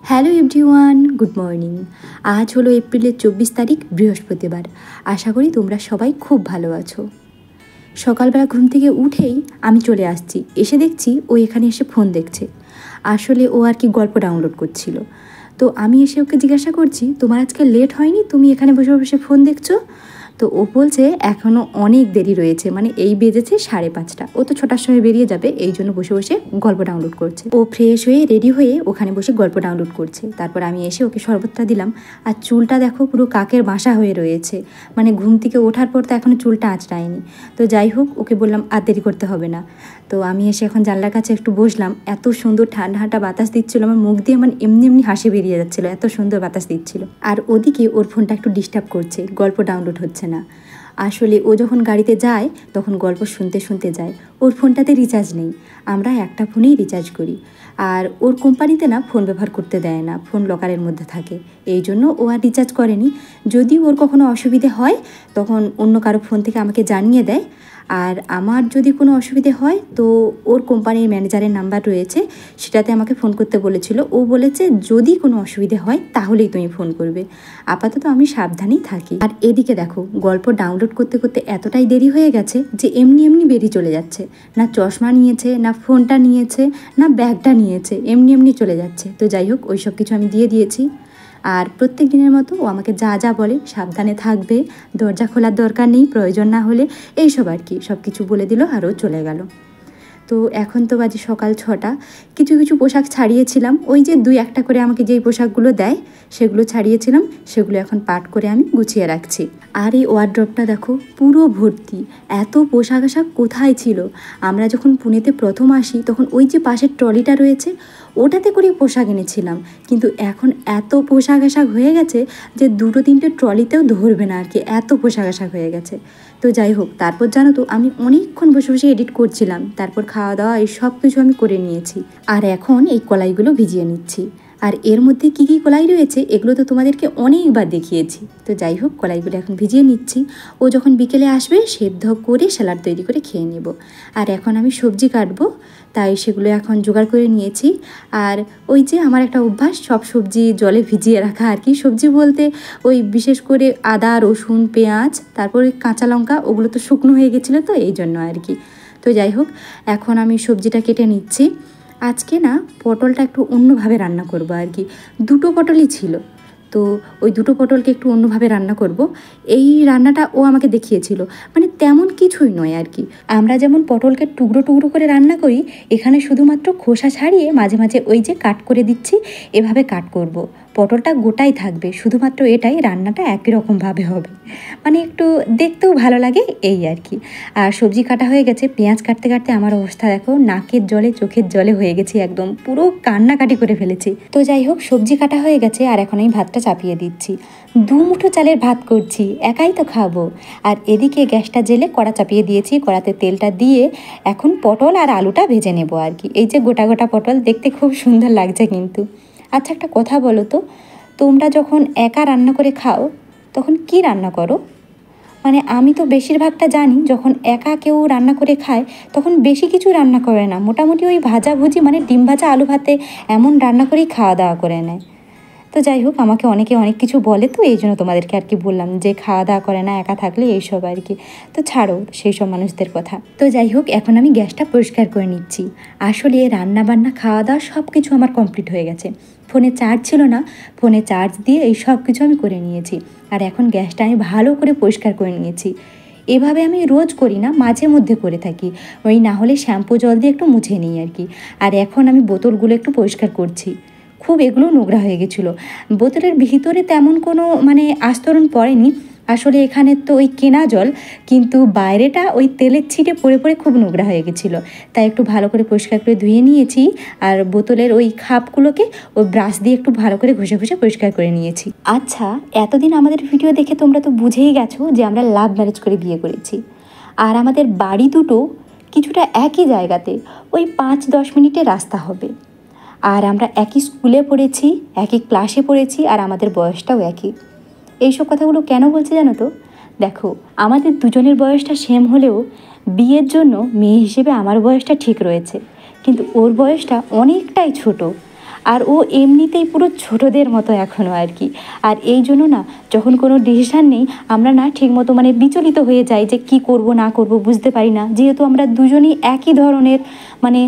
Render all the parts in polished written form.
Hello everyone, good morning. আজ হলো এপ্রিলের 24 তারিখ, বৃহস্পতিবার। আশা করি তোমরা সবাই খুব ভালো আছো। সকালবেলা ঘুম থেকে উঠেই আমি চলে আসছি, এসে দেখছি ও এখানে এসে ফোন দেখছে। আসলে ও আর কি গল্প ডাউনলোড করছিল। তো আমি এসে ওকে জিজ্ঞাসা করছি, তোমার আজকে লেট হয়নি, তুমি এখানে বসে বসে ফোন দেখছো? তো ও বলছে এখনও অনেক দেরি রয়েছে, মানে এই বেজেছে 5:30। ও তো 6টার সময় বেরিয়ে যাবে, এই জন্য বসে বসে গল্প ডাউনলোড করছে। ও ফ্রেশ হয়ে রেডি হয়ে ওখানে বসে গল্প ডাউনলোড করছে। তারপর আমি এসে ওকে শরবতটা দিলাম। আর চুলটা দেখো পুরো কাকের বাসা হয়ে রয়েছে, মানে ঘুম থেকে ওঠার পর তো এখনও চুলটা আঁচড়ায়নি। তো যাই হোক, ওকে বললাম আর দেরি করতে হবে না। তো আমি এসে এখন জানলার কাছে একটু বসলাম। এত সুন্দর ঠান্ডা ঠান্ডা বাতাস দিচ্ছিল, আমার মুখ দিয়ে মানে এমনি এমনি হাসি বেরিয়ে যাচ্ছিলো, এত সুন্দর বাতাস দিচ্ছিল। আর ওদিকে ওর ফোনটা একটু ডিস্টার্ব করছে, গল্প ডাউনলোড হচ্ছে না। আসলে ও যখন গাড়িতে যায় তখন গল্প শুনতে শুনতে যায়। ওর ফোনটাতে রিচার্জ নেই, আমরা একটা ফোনেই রিচার্জ করি। আর ওর কোম্পানিতে না ফোন ব্যবহার করতে দেয় না, ফোন লকারের মধ্যে থাকে, এই জন্য ও আর রিচার্জ করেনি। যদি ওর কখনো অসুবিধে হয় তখন অন্য কারো ফোন থেকে আমাকে জানিয়ে দেয়। আর আমার যদি কোনো অসুবিধে হয় তো ওর কোম্পানির ম্যানেজারের নাম্বার রয়েছে, সেটাতে আমাকে ফোন করতে বলেছিল। ও বলেছে যদি কোনো অসুবিধে হয় তাহলেই তুমি ফোন করবে। আপাতত আমি সাবধানেই থাকি। আর এদিকে দেখো, গল্প ডাউনলোড করতে করতে এতটাই দেরি হয়ে গেছে যে এমনি এমনি বেরিয়ে চলে যাচ্ছে। না চশমা নিয়েছে, না ফোনটা নিয়েছে, না ব্যাগটা নিয়েছে, এমনি এমনি চলে যাচ্ছে। তো যাই হোক, ওই সব কিছু আমি দিয়ে দিয়েছি। আর প্রত্যেক দিনের মতো ও আমাকে যা যা বলে, সাবধানে থাকবে, দরজা খোলার দরকার নেই, প্রয়োজন না হলে, এইসব আর কি সব কিছু বলে দিল আর ও চলে গেল। তো এখন তো বাজে সকাল 6টা। কিছু কিছু পোশাক ছাড়িয়েছিলাম, ওই যে 2-1টা করে আমাকে যেই পোশাকগুলো দেয় সেগুলো ছাড়িয়েছিলাম, সেগুলো এখন পাট করে আমি গুছিয়ে রাখছি। আর এই ওয়ারড্রপটা দেখো পুরো ভর্তি। এত পোশাক আশাক কোথায় ছিল? আমরা যখন পুনেতে প্রথম আসি তখন ওই যে পাশের ট্রলিটা রয়েছে ওটাতে করে পোশাক এনেছিলাম, কিন্তু এখন এত পোশাক আশাক হয়ে গেছে যে 2-3টে ট্রলিতেও ধরবে না আর কি, এত পোশাক আশাক হয়ে গেছে। তো যাই হোক, তারপর জানো তো আমি অনেকক্ষণ বসে বসে এডিট করছিলাম, তারপর খাওয়া দাওয়া এই সব কিছু আমি করে নিয়েছি। আর এখন এই কলাইগুলো ভিজিয়ে নিচ্ছি। আর এর মধ্যে কী কী কলাই রয়েছে এগুলো তো তোমাদেরকে অনেকবার দেখিয়েছি। তো যাই হোক, কলাইগুলো এখন ভিজিয়ে নিচ্ছি। ও যখন বিকেলে আসবে সেদ্ধ করে স্যালাড তৈরি করে খেয়ে নেব। আর এখন আমি সবজি কাটবো, তাই সেগুলো এখন জোগাড় করে নিয়েছি। আর ওই যে আমার একটা অভ্যাস, সব সবজি জলে ভিজিয়ে রাখা আর কি। সবজি বলতে ওই বিশেষ করে আদা, রসুন, পেঁয়াজ, তারপরে কাঁচা লঙ্কা, ওগুলো তো শুকনো হয়ে গেছিলো, তো এই জন্য আর কি। তো যাই হোক, এখন আমি সবজিটা কেটে নিচ্ছি। আজকে না পটলটা একটু অন্যভাবে রান্না করব আর কি। 2টো পটলই ছিল, তো ওই 2টো পটলকে একটু অন্যভাবে রান্না করব। এই রান্নাটা ও আমাকে দেখিয়েছিল, মানে তেমন কিছুই নয় আর কি। আমরা যেমন পটলকে টুকরো টুকরো করে রান্না করি, এখানে শুধুমাত্র খোসা ছাড়িয়ে মাঝে মাঝে ওই যে কাট করে দিচ্ছি, এভাবে কাট করব। পটলটা গোটাই থাকবে, শুধুমাত্র এটাই রান্নাটা একই রকমভাবে হবে, মানে একটু দেখতেও ভালো লাগে এই আর কি। আর সবজি কাটা হয়ে গেছে, পেঁয়াজ কাটতে কাটতে আমার অবস্থা দেখো, নাকের জলে চোখের জলে হয়ে গেছে, একদম পুরো কান্নাকাটি করে ফেলেছি। তো যাই হোক, সবজি কাটা হয়ে গেছে, আর এখন আমি ভাতটা চাপিয়ে দিচ্ছি। 2 মুঠো চালের ভাত করছি, একাই তো খাবো। আর এদিকে গ্যাসটা জেলে কড়া চাপিয়ে দিয়েছি, কড়াতে তেলটা দিয়ে এখন পটল আর আলুটা ভেজে নেব আর কি। এই যে গোটা গোটা পটল, দেখতে খুব সুন্দর লাগছে কিন্তু। আচ্ছা, একটা কথা বলো তো, তোমরা যখন একা রান্না করে খাও তখন কি রান্না করো? মানে আমি তো বেশিরভাগটা জানি, যখন একা কেউ রান্না করে খায় তখন বেশি কিছু রান্না করে না, মোটামুটি ওই ভাজাভুজি, মানে ডিম ভাজা, আলু ভাতে, এমন রান্না করেই খাওয়া দাওয়া করে নেয়। তো যাই হোক, আমাকে অনেকে অনেক কিছু বলে, তো এই জন্য তোমাদেরকে আর কি বললাম যে খাওয়া দাওয়া করে না একা থাকলে, এইসব আর কি। তো ছাড়ো সেই সব মানুষদের কথা। তো যাই হোক, এখন আমি গ্যাসটা পরিষ্কার করে নিচ্ছি। আসলে রান্না বান্না খাওয়া দাওয়া সব কিছু আমার কমপ্লিট হয়ে গেছে। ফোনে চার্জ ছিল না, ফোনে চার্জ দিয়ে এই সব কিছু আমি করে নিয়েছি। আর এখন গ্যাসটা আমি ভালো করে পরিষ্কার করে নিয়েছি। এভাবে আমি রোজ করি না, মাঝে মধ্যে করে থাকি, ওই না হলে শ্যাম্পু জল দিয়ে একটু মুছে নিই আর কি। আর এখন আমি বোতলগুলো একটু পরিষ্কার করছি, খুব এগুলো নোংরা হয়ে গেছিলো। বোতলের ভিতরে তেমন কোনো মানে আস্তরণ পড়েনি, আসলে এখানে তো ওই কেনা জল, কিন্তু বাইরেটা ওই তেলের ছিটে পড়ে পড়ে খুব নোংরা হয়ে গেছিলো, তাই একটু ভালো করে পরিষ্কার করে ধুয়ে নিয়েছি। আর বোতলের ওই খাপগুলোকে ওই ব্রাশ দিয়ে একটু ভালো করে ঘষে ঘষে পরিষ্কার করে নিয়েছি। আচ্ছা, এতদিন আমাদের ভিডিও দেখে তোমরা তো বুঝেই গেছো যে আমরা লাভ ম্যারেজ করে বিয়ে করেছি। আর আমাদের বাড়ি দুটো কিছুটা একই জায়গাতে, ওই 5-10 মিনিটের রাস্তা হবে। আর আমরা একই স্কুলে পড়েছি, একই ক্লাসে পড়েছি, আর আমাদের বয়সটাও একই। এইসব কথাগুলো কেন বলছি জানো তো? দেখো, আমাদের দুজনের বয়সটা সেম হলেও বিয়ের জন্য মেয়ে হিসেবে আমার বয়সটা ঠিক রয়েছে, কিন্তু ওর বয়সটা অনেকটাই ছোট। আর ও এমনিতেই পুরো ছোটদের মতো এখনও আর কি। আর এই জন্য না যখন কোনো ডিসিশান নেই আমরা না ঠিকমতো মানে বিচলিত হয়ে যাই যে কি করব না করব বুঝতে পারি না, যেহেতু আমরা দুজনই একই ধরনের মানে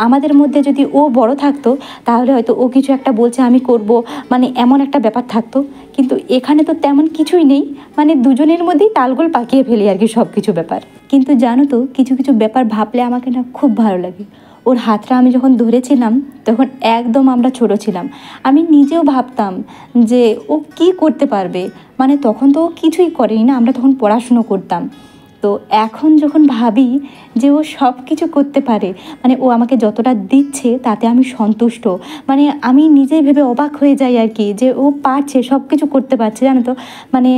আমাদের মধ্যে যদি ও বড় থাকতো তাহলে হয়তো ও কিছু একটা বলছে আমি করব, মানে এমন একটা ব্যাপার থাকতো। কিন্তু এখানে তো তেমন কিছুই নেই, মানে দুজনের মধ্যেই তালগোল পাকিয়ে ফেলি আর কি সব কিছু ব্যাপার। কিন্তু জানো তো কিছু কিছু ব্যাপার ভাবলে আমাকে না খুব ভালো লাগে। ওর হাতটা আমি যখন ধরেছিলাম তখন একদম আমরা ছোট ছিলাম, আমি নিজেও ভাবতাম যে ও কি করতে পারবে, মানে তখন তো ও কিছুই করেনি না, আমরা তখন পড়াশুনো করতাম। তো এখন যখন ভাবি যে ও সব কিছু করতে পারে, মানে ও আমাকে যতটা দিচ্ছে তাতে আমি সন্তুষ্ট, মানে আমি নিজেই ভেবে অবাক হয়ে যাই আর কি যে ও পারছে, সব কিছু করতে পারছে জানো তো। মানে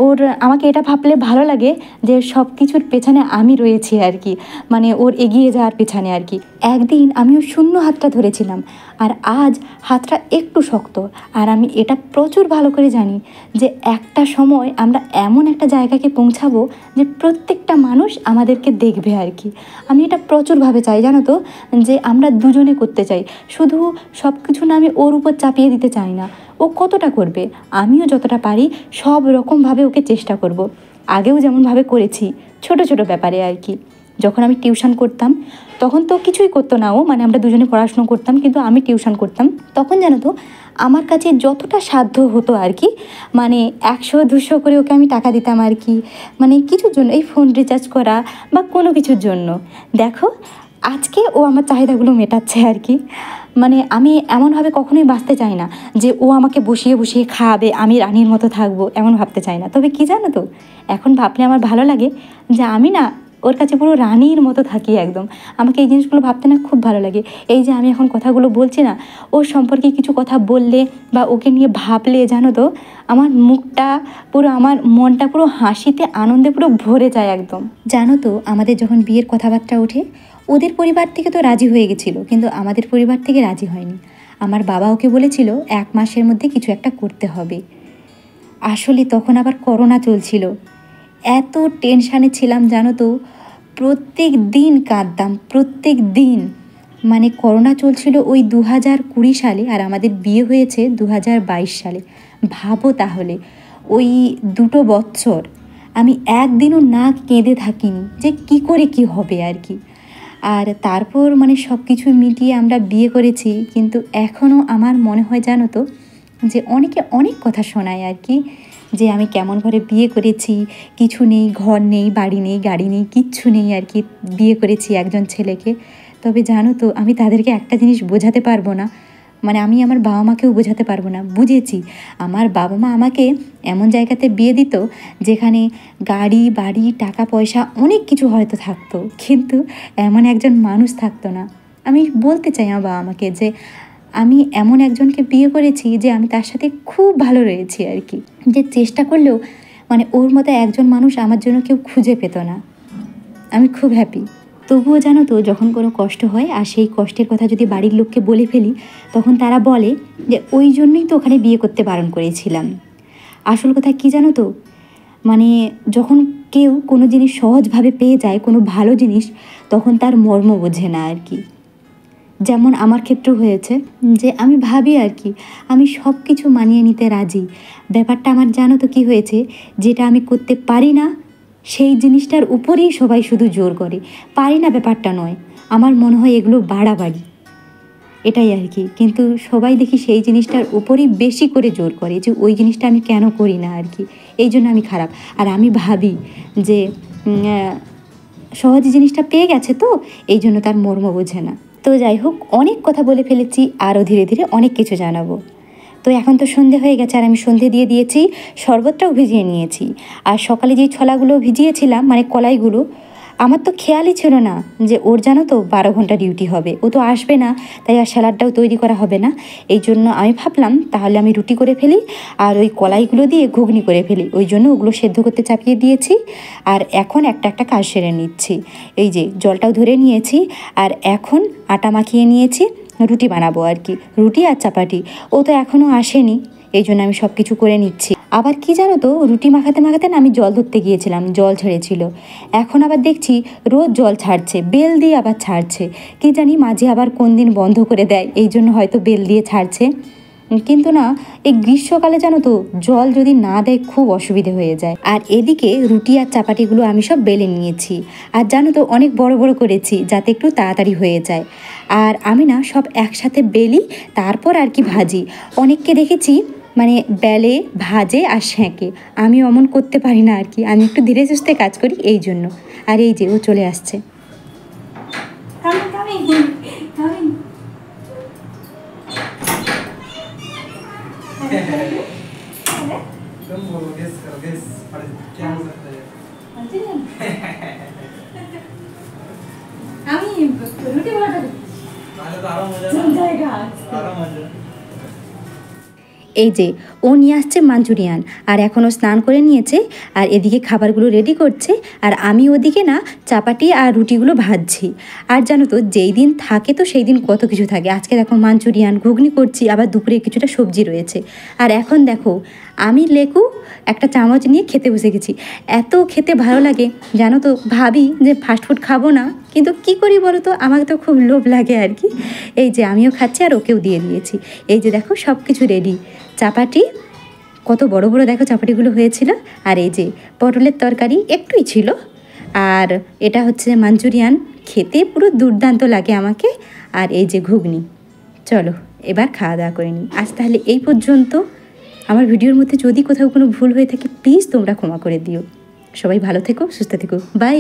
ওর আমাকে এটা ভাবলে ভালো লাগে যে সব কিছুর পেছনে আমি রয়েছি আর কি, মানে ওর এগিয়ে যাওয়ার পেছনে আর কি। একদিন আমিও শূন্য হাতটা ধরেছিলাম আর আজ হাতটা একটু শক্ত। আর আমি এটা প্রচুর ভালো করে জানি যে একটা সময় আমরা এমন একটা জায়গাকে পৌঁছাবো যে প্রত্যেকটা মানুষ আমাদেরকে দেখবে আর কি। আমি এটা প্রচুরভাবে চাই জানো তো, যে আমরা দুজনে করতে চাই, শুধু সব কিছু না আমি ওর উপর চাপিয়ে দিতে চাই না। ও কতটা করবে, আমিও যতটা পারি সব রকমভাবে ওকে চেষ্টা করব। আগেও যেমনভাবে করেছি ছোট ছোট ব্যাপারে আর কি। যখন আমি টিউশন করতাম তখন তো কিছুই করতো না ও, মানে আমরা দুজনে পড়াশুনো করতাম কিন্তু আমি টিউশন করতাম। তখন জানো তো আমার কাছে যতটা সাধ্য হতো আর কি, মানে 100-200 করে ওকে আমি টাকা দিতাম আর কি, মানে কিছুর জন্য, এই ফোন রিচার্জ করা বা কোনো কিছুর জন্য। দেখো আজকে ও আমার চাহিদাগুলো মেটাচ্ছে আর কি। মানে আমি এমনভাবে কখনোই বাঁচতে চাই না যে ও আমাকে বসিয়ে বসিয়ে খাওয়াবে, আমি রানীর মতো থাকবো, এমন ভাবতে চাই না। তবে কি জানো তো, এখন ভাবলে আমার ভালো লাগে যে আমি না ওর কাছে পুরো রানীর মতো থাকি একদম। আমাকে এই জিনিসগুলো ভাবতে না খুব ভালো লাগে। এই যে আমি এখন কথাগুলো বলছি না, ওর সম্পর্কে কিছু কথা বললে বা ওকে নিয়ে ভাবলে জানো তো আমার মুখটা পুরো, আমার মনটা পুরো হাসিতে আনন্দে পুরো ভরে যায় একদম। জানো তো আমাদের যখন বিয়ের কথাবার্তা ওঠে ওদের পরিবার থেকে তো রাজি হয়ে গেছিলো, কিন্তু আমাদের পরিবার থেকে রাজি হয়নি। আমার বাবা ওকে বলেছিল 1 মাসের মধ্যে কিছু একটা করতে হবে। আসলে তখন আবার করোনা চলছিল, এত টেনশানে ছিলাম জানো তো, প্রত্যেক দিন কাঁদতাম প্রত্যেক দিন। মানে করোনা চলছিল ওই 2020 সালে আর আমাদের বিয়ে হয়েছে 2022 সালে। ভাবো তাহলে ওই 2 বছর আমি একদিনও না কেঁদে থাকিনি যে কি করে কি হবে আর কি। আর তারপর মানে সব কিছু মিটিয়ে আমরা বিয়ে করেছি, কিন্তু এখনও আমার মনে হয় জানো তো যে অনেকে অনেক কথা শোনায় আর কি, যে আমি কেমন ঘরে বিয়ে করেছি, কিছু নেই, ঘর নেই, বাড়ি নেই, গাড়ি নেই, কিচ্ছু নেই আর কি, বিয়ে করেছি একজন ছেলেকে। তবে জানো তো আমি তাদেরকে একটা জিনিস বোঝাতে পারবো না, মানে আমি আমার বাবা মাকেও বোঝাতে পারবো না। বুঝেছি আমার বাবা মা আমাকে এমন জায়গাতে বিয়ে দিত যেখানে গাড়ি বাড়ি টাকা পয়সা অনেক কিছু হয়তো থাকতো, কিন্তু এমন একজন মানুষ থাকতো না। আমি বলতে চাই আমার বাবা মাকে যে আমি এমন একজনকে বিয়ে করেছি যে আমি তার সাথে খুব ভালো রয়েছি আর কি, যে চেষ্টা করলেও মানে ওর মতো একজন মানুষ আমার জন্য কেউ খুঁজে পেত না। আমি খুব হ্যাপি। তবুও জানো তো যখন কোনো কষ্ট হয় আর সেই কষ্টের কথা যদি বাড়ির লোককে বলে ফেলি তখন তারা বলে যে ওই জন্যই তো ওখানে বিয়ে করতে বারণ করেছিলাম। আসল কথা কি জানো তো, মানে যখন কেউ কোনো জিনিস সহজভাবে পেয়ে যায়, কোনো ভালো জিনিস, তখন তার মর্ম বোঝে না আর কি। যেমন আমার ক্ষেত্রেও হয়েছে যে আমি ভাবি আর কি আমি সব কিছু মানিয়ে নিতে রাজি। ব্যাপারটা আমার জানো তো কী হয়েছে, যেটা আমি করতে পারি না সেই জিনিসটার উপরেই সবাই শুধু জোর করে। পারি না ব্যাপারটা নয়, আমার মনে হয় এগুলো বাড়াবাড়ি, এটাই আর কি। কিন্তু সবাই দেখি সেই জিনিসটার উপরেই বেশি করে জোর করে যে ওই জিনিসটা আমি কেন করি না আর কি, এই জন্য আমি খারাপ। আর আমি ভাবি যে সহজ জিনিসটা পেয়ে গেছে তো এই জন্য তার মর্ম বোঝে না। তো যাই হোক, অনেক কথা বলে ফেলেছি, আরও ধীরে ধীরে অনেক কিছু জানাবো। তো এখন তো সন্ধে হয়ে গেছে আর আমি সন্ধে দিয়ে দিয়েছি, শরবতটাও ভিজিয়ে নিয়েছি। আর সকালে যেই ছোলাগুলো ভিজিয়েছিলাম মানে কলাইগুলো, আমার তো খেয়ালই ছিল না যে ওর জানো তো 12 ঘন্টা ডিউটি হবে, ও তো আসবে না, তাই আর স্যালাডটাও তৈরি করা হবে না। এই জন্য আমি ভাবলাম তাহলে আমি রুটি করে ফেলি আর ওই কলাইগুলো দিয়ে ঘুগনি করে ফেলি, ওই জন্য ওগুলো সেদ্ধ করতে চাপিয়ে দিয়েছি। আর এখন একটা একটা কাজ সেরে নিচ্ছি। এই যে জলটাও ধরে নিয়েছি আর এখন আটা মাখিয়ে নিয়েছি, রুটি বানাবো আর কি, রুটি আর চাপাটি। ও তো এখনও আসেনি, এই জন্য আমি সব কিছু করে নিচ্ছি। আবার কি জানো তো, রুটি মাখাতে মাখাতে না আমি জল ধরতে গিয়েছিলাম, জল ছেড়েছিল। এখন আবার দেখছি রোজ জল ছাড়ছে, বেল দিয়ে আবার ছাড়ছে। কি জানি মাঝে আবার কোন দিন বন্ধ করে দেয়, এই জন্য হয়তো বেল দিয়ে ছাড়ছে। কিন্তু না, এই গ্রীষ্মকালে জানো তো জল যদি না দেয় খুব অসুবিধে হয়ে যায়। আর এদিকে রুটি আর চাপাটিগুলো আমি সব বেলে নিয়েছি। আর জানো তো অনেক বড় বড় করেছি যাতে একটু তাড়াতাড়ি হয়ে যায়। আর আমি না সব একসাথে বেলি, তারপর আর কি ভাজি। অনেককে দেখেছি মানে বেলে, ভাজে আর সেঁকে। আমি অমন করতে পারি না আর কি, আমি একটু ধীরে সুস্থে কাজ করি এই জন্য। আর এই যে ও চলে আসছে। तुम बोलो गेस करो गेस पर क्या हो सकता है আমি রুটি বানাতে তাহলে তো আরো মজা আরো মজা। এই যে ও নিয়ে আসছে মাঞ্চুরিয়ান, আর এখনও স্নান করে নিয়েছে। আর এদিকে খাবারগুলো রেডি করছে, আর আমি ওদিকে না চাপাটি আর রুটিগুলো ভাজছি। আর জানো তো যেই দিন থাকে তো সেই দিন কত কিছু থাকে। আজকে দেখো মাঞ্চুরিয়ান ঘুগনি করছি, আবার দুপুরে কিছুটা সবজি রয়েছে। আর এখন দেখো আমি লেকু একটা চামচ নিয়ে খেতে বসে গেছি। এত খেতে ভালো লাগে জানো তো, ভাবি যে ফাস্টফুড খাবো না, কিন্তু কি করি বলো তো, আমাকে তো খুব লোভ লাগে আর কি। এই যে আমিও খাচ্ছি আর ওকেও দিয়ে দিয়েছি। এই যে দেখো সব কিছু রেডি। চাপাটি কত বড় বড় দেখো চাপাটিগুলো হয়েছিল। আর এই যে পটলের তরকারি একটুই ছিল। আর এটা হচ্ছে মাঞ্চুরিয়ান, খেতে পুরো দুর্দান্ত লাগে আমাকে। আর এই যে ঘুগনি। চলো এবার খাওয়া দাওয়া করে নিই। আজ তাহলে এই পর্যন্ত। আমার ভিডিওর মধ্যে যদি কোথাও কোনো ভুল হয়ে থাকে প্লিজ তোমরা ক্ষমা করে দিও। সবাই ভালো থেকো, সুস্থ থেকো, বাই।